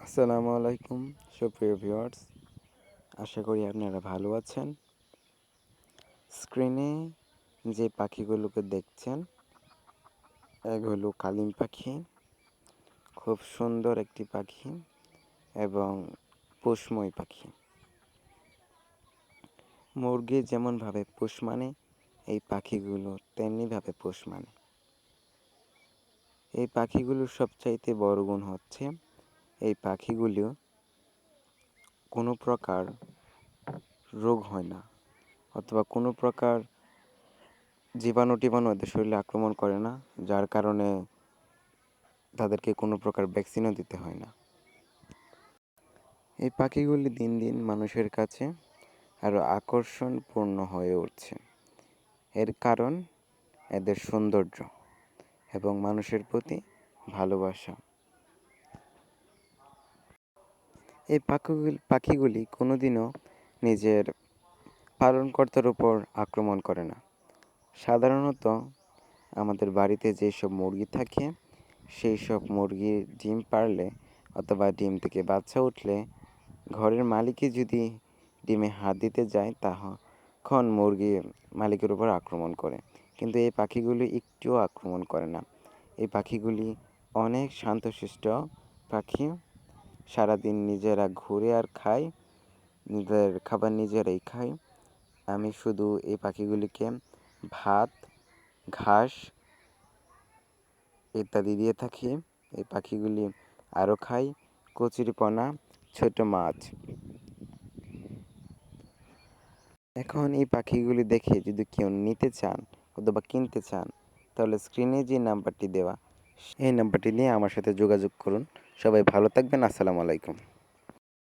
আসসালামু আলাইকুম সুপ্রিয় ভিউয়ার্স, আশা করি আপনারা ভালো আছেন। স্ক্রিনে যে পাখিগুলোকে দেখছেন এগুলো কালিম পাখি। খুব সুন্দর একটি পাখি এবং পোষময় পাখি। মুরগি যেমনভাবে পোষ মানে এই পাখিগুলো তেমনিভাবে পোষ মানে। এই পাখিগুলোর সবচাইতে বড় গুণ হচ্ছে এই পাখিগুলো কোনো প্রকার রোগ হয় না, অথবা কোনো প্রকার জীবাণু এদের শরীরে আক্রমণ করে না, যার কারণে তাদেরকে কোনো প্রকার ভ্যাকসিনও দিতে হয় না। এই পাখিগুলি দিন দিন মানুষের কাছে আরও আকর্ষণপূর্ণ হয়ে উঠছে। এর কারণ এদের সৌন্দর্য এবং মানুষের প্রতি ভালোবাসা। এই পাখিগুলি কোনোদিনও নিজের পালনকর্তার উপর আক্রমণ করে না। সাধারণত আমাদের বাড়িতে যেসব মুরগি থাকে সেই সব মুরগির ডিম পারলে অথবা ডিম থেকে বাচ্চা উঠলে ঘরের মালিকই যদি ডিমে হাত দিতে যায় তখন মুরগি মালিকের উপর আক্রমণ করে, কিন্তু এই পাখিগুলি একটুও আক্রমণ করে না। এই পাখিগুলি অনেক শান্তশিষ্ট পাখি। সারাদিন নিজেরা ঘুরে আর খায়, নিজের খাবার নিজেরাই খায়। আমি শুধু এই পাখিগুলিকে ভাত, ঘাস ইত্যাদি দিয়ে থাকি। এই পাখিগুলি আরও খায় কচুরিপানা, ছোট মাছ। এখন এই পাখিগুলি দেখে যদি কেউ নিতে চান অথবা কিনতে চান, তাহলে স্ক্রিনে যে নাম্বারটি দেওয়া এই নাম্বারটি নিয়ে আমার সাথে যোগাযোগ করুন। সবাই ভালো থাকবেন। আসসালামু আলাইকুম।